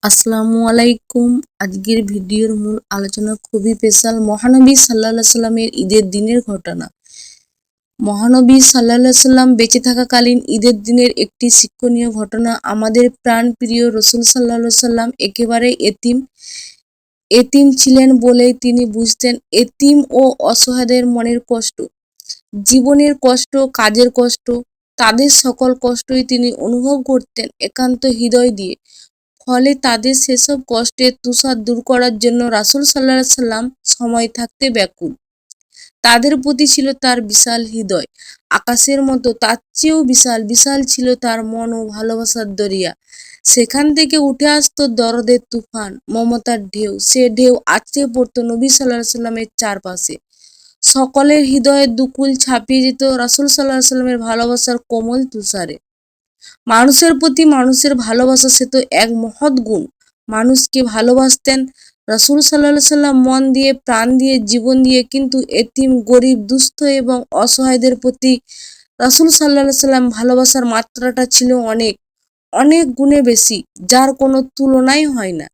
আসসালামু আলাইকুম। আজকের ভিডিওর মূল আলোচনা খুবই স্পেশাল। মহানবী সাল্লাল্লাহু সাল্লামের ঈদের দিনের ঘটনা। মহানবী সাল্লাল্লাহু সাল্লাম বেঁচে থাকাকালীন ঈদের দিনের একটি শিক্ষণীয় ঘটনা। আমাদের প্রাণপ্রিয় রসুল সাল্লাল্লাহু সাল্লাম একেবারে এতিম ছিলেন বলেই তিনি বুঝতেন এতিম ও অসহায়দের মনের কষ্ট, জীবনের কষ্ট, কাজের কষ্ট, তাদের সকল কষ্টই তিনি অনুভব করতেন একান্ত হৃদয় দিয়ে। ফলে তাদের সেসব কষ্টের তুষার দূর করার জন্য রাসূল সাল্লাল্লাহু আলাইহি সাল্লাম সময় থাকতে ব্যাকুল। তাদের প্রতি ছিল তার বিশাল হৃদয়, আকাশের মতো তার চেয়েও বিশাল ছিল তার মন ও ভালোবাসার দরিয়া। সেখান থেকে উঠে আসতো দরদের তুফান, মমতার ঢেউ। সে ঢেউ আছড়ে পড়তো নবী সাল্লাল্লাহু আলাইহি সাল্লামের চারপাশে। সকলের হৃদয়ের দুকুল ছাপিয়ে যেত রাসূল সাল্লাল্লাহু আলাইহি সাল্লামের ভালোবাসার কোমল তুষারে। মানুষের প্রতি মানুষের ভালোবাসা সে তো এক মহৎ গুণ। মানুষকে ভালোবাসতেন রাসূল সাল্লাল্লাহু আলাইহি সাল্লাম মন দিয়ে, প্রাণ দিয়ে, জীবন দিয়ে। কিন্তু এতিম, গরিব, দুস্থ এবং অসহায়দের প্রতি রাসূল সাল্লাল্লাহু আলাইহি সাল্লাম ভালোবাসার মাত্রাটা ছিল অনেক গুণে বেশি, যার কোনো তুলনাই হয় না।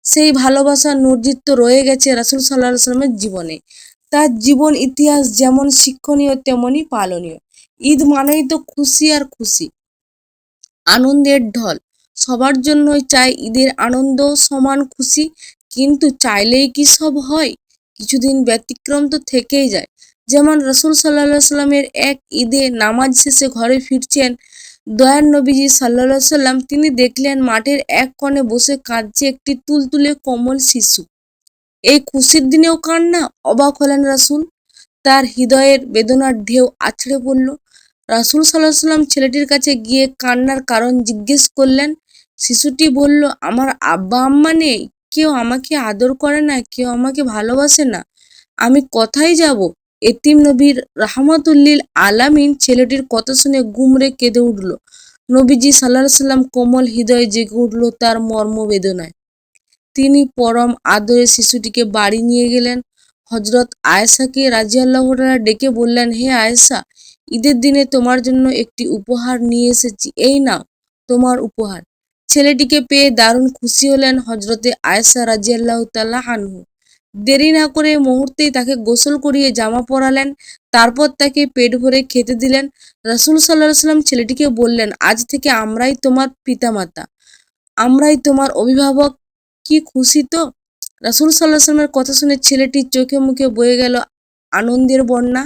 সেই ভালোবাসার নজির রয়ে গেছে রাসূল সাল্লাল্লাহু আলাইহি সাল্লামের জীবনে। তার জীবন ইতিহাস যেমন শিক্ষণীয় তেমনই পালনীয়। ঈদ মানেই তো খুশি আর খুশি, আনন্দের ঢল। সবার জন্যই চাই ঈদের আনন্দ, সমান খুশি। কিন্তু চাইলেই কি সব হয়? কিছুদিন ব্যতিক্রম তো থেকেই যায়। যেমন রাসূল সাল্লাল্লাহু আলাইহি সাল্লামের এক ঈদে নামাজ শেষে ঘরে ফিরছেন দয়ার নবীজি সাল্লাল্লাহু আলাইহি সাল্লাম, তিনি দেখলেন মাঠের এক কোণে বসে কাঁদছে একটি তুলতুলে কোমল শিশু। এই খুশির দিনেও কান্না! অবাক হলেন রাসূল। তার হৃদয়ের বেদনার ঢেউ আছড়ে পড়ল। রাসূল সাল্লাল্লাহু আলাইহি সাল্লাম ছেলেটির কাছে গিয়ে কান্নার কারণ জিজ্ঞেস করলেন। শিশুটি বলল, আমার আব্বা আম্মা নেই, কেউ আমাকে আদর করে না, কেউ আমাকে ভালোবাসে না, আমি কোথায় যাব? এতিম নবীর রাহমাতুল্লিল আলামিন ছেলেটির কথা শুনে গুমরে কেঁদে উঠল। নবীজি সাল্লাল্লাহু আলাইহি সাল্লাম কোমল হৃদয়ে জেগে উঠল তার মর্মবেদনায়। তিনি পরম আদরে শিশুটিকে বাড়ি নিয়ে গেলেন। হযরত আয়েশাকে রাদিয়াল্লাহু তাআলা ডেকে বললেন, হে আয়েশা, ঈদের দিনে তোমার জন্য একটি উপহার নিয়ে এসেছি, এই নাও তোমার উপহার। ছেলেটিকে পেয়ে দারুণ খুশি হলেন হযরতে আয়েশা রাদিয়াল্লাহু তাআলা আনহু। দেরি না করে মুহূর্তেই তাকে গোসল করিয়ে জামা পরালেন, তারপর তাকে পেট ভরে খেতে দিলেন। রাসূল সাল্লাল্লাহু আলাইহি সাল্লাম ছেলেটিকে বললেন, আজ থেকে আমরাই তোমার পিতামাতা, আমরাই তোমার অভিভাবক। কি খুশি তো! রাসূল সাল্লাল্লাহু আলাইহি সাল্লামের কথা শুনে ছেলেটির চোখে মুখে বয়ে গেল আনন্দের বন্যা।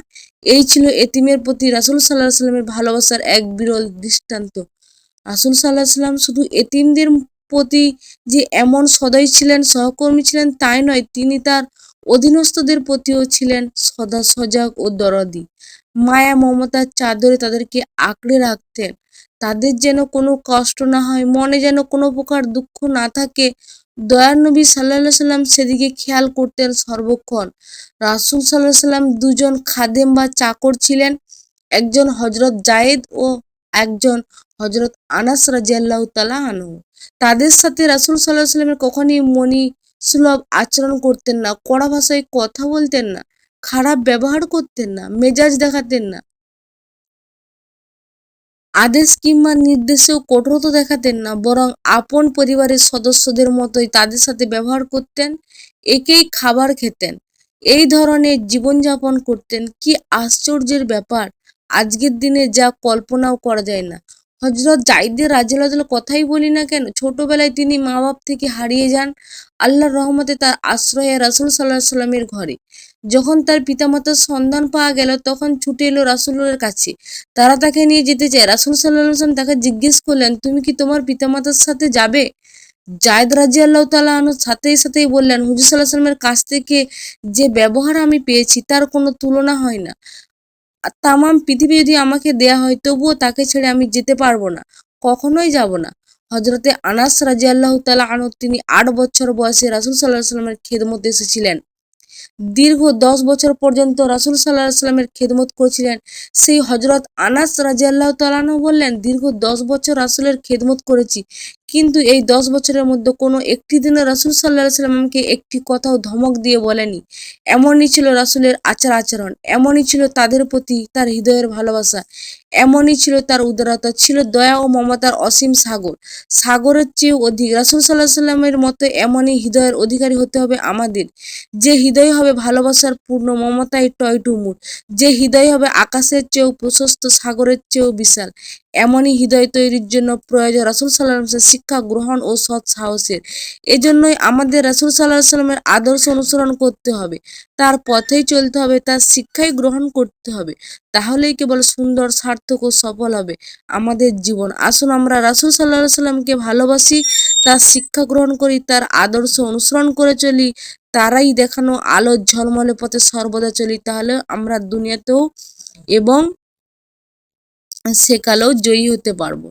এই ছিল এতিমের প্রতি রাসূল সাল্লাল্লাহু আলাইহি সাল্লামের ভালোবাসার এক বিরল দৃষ্টান্ত। রাসূল সাল্লাল্লাহু আলাইহি সাল্লাম শুধু এতিমদের প্রতি যে এমন সদয় ছিলেন, সহকর্মী ছিলেন তাই নয়, তিনি তার অধীনস্থদের প্রতিও ছিলেন সদা সজাগ ও দরদি। মায়া মমতার চাদরে তাদেরকে আঁকড়ে রাখতেন। তাদের যেন কোনো কষ্ট না হয়, মনে যেন কোনো প্রকার দুঃখ না থাকে। দয়ার নবী সাল্লাল্লাহু আলাইহি সাল্লাম সেদিকে খেয়াল করতেন সর্বক্ষণ। রাসূল সাল্লাল্লাহু আলাইহি সাল্লাম দুজন খাদেম বা চাকর ছিলেন, একজন হযরত যায়েদ ও একজন হযরত আনাস রাদিয়াল্লাহু তাআলা আনহু। তাদের সাথে রাসূল সাল্লাল্লাহু আলাইহি সাল্লাম কখনই মনিসুলভ আচরণ করতেন না, কড়া ভাষায় কথা বলতেন না, খারাপ ব্যবহার করতেন না, মেজাজ দেখাতেন না। আদেশ কিংবা নির্দেশেও কঠোরতা দেখাতেন না, বরং আপন পরিবারের সদস্যদের মতোই তাদের সাথে ব্যবহার করতেন, একেই খাবার খেতেন। এই ধরনের জীবনযাপন করতেন। কি আশ্চর্যের ব্যাপার! আজকের দিনে যা কল্পনাও করা যায় না। হযরত যায়েদের রাদিয়াল্লাহু তাআলার কথাই বলি না কেন, ছোটবেলায় তিনি মা-বাপ থেকে হারিয়ে যান। আল্লাহর রহমতে তার আশ্রয় রাসূল সাল্লাল্লাহু আলাইহি সাল্লামের ঘরে। যখন তার পিতামাতার সন্ধান পাওয়া গেল, তখন ছুটে এলো রাসূলের কাছে। তারা তাকে নিয়ে যেতে চায়। রাসূল সাল্লাল্লাহু আলাইহি ওয়াসাল্লাম তাকে জিজ্ঞেস করলেন, তুমি কি তোমার পিতামাতার সাথে যাবে? যায়েদ রাদিয়াল্লাহু তাআলা আনহু সাথেই বললেন, হুজুর সাল্লাল্লাহু আলাইহি ওয়াসাল্লামের কাছ থেকে যে ব্যবহার আমি পেয়েছি তার কোনো তুলনা হয় না। তামাম পৃথিবী যদি আমাকে দেয়া হয় তবুও তাকে ছেড়ে আমি যেতে পারবো না, কখনোই যাব না। হযরতে আনাস রাদিয়াল্লাহু তাআলা আনহু, তিনি ৮ বছর বয়সে রাসূল সাল্লাল্লাহু আলাইহি ওয়াসাল্লামের খেদমতে এসেছিলেন। দীর্ঘ ১০ বছর পর্যন্ত রাসূল সাল্লাল্লাহু আলাইহি ওয়াসাল্লামের খেদমত করেছিলেন। সেই হযরত আনাস রাদিয়াল্লাহু তাআলা আনহু বললেন, দীর্ঘ ১০ বছর রাসূলের খেদমত করেছি, কিন্তু এই 10 বছরের মধ্যে কোনো একটি দিনও রাসূল সাল্লাল্লাহু আলাইহি ওয়াসাল্লাম আমাকে একটি কথাও ধমক দিয়ে বলেনি। এমনই ছিল রাসূলের আচার-আচরণ, এমনই ছিল তাদের প্রতি তার হৃদয়ের ভালোবাসা, এমনই ছিল তার উদারতা, ছিল দয়া ও মমতার অসীম সাগর। সাগরের চেয়েও অধিক। রাসূল সাল্লাল্লাহু আলাইহি ওয়াসাল্লামের মতো এমনই হৃদয়ের অধিকারী হতে হবে আমাদের। যে হৃদয় হবে ভালোবাসার পূর্ণ, মমতায় টইটুম্বুর। যে হৃদয় হবে আকাশের চেয়েও প্রশস্ত, সাগরের চেয়েও বিশাল। এমনই হৃদয় তৈরির জন্য প্রয়োজন রাসূল সাল্লাল্লাহু আলাইহি ওয়াসাল্লামের শিক্ষা গ্রহণ ও সৎ সাহসের। এজন্যই আমাদের রাসূল সাল্লাল্লাহু আলাইহি ওয়াসাল্লামের আদর্শ অনুসরণ করতে হবে, তার পথেই চলতে হবে, তার শিক্ষাই গ্রহণ করতে হবে। তাহলেই কেবল সুন্দর, সার্থক ও সফল হবে আমাদের জীবন। আসুন আমরা রাসূল সাল্লাল্লাহু আলাইহি ওয়াসাল্লামকে ভালোবাসি, তার শিক্ষা গ্রহণ করি, তার আদর্শ অনুসরণ করে চলি, তারাই দেখানো আলোর ঝলমলে পথে সর্বদা চলি। তাহলে আমরা দুনিয়াতেও এবং সেকালেও জয়ী হতে পারবো।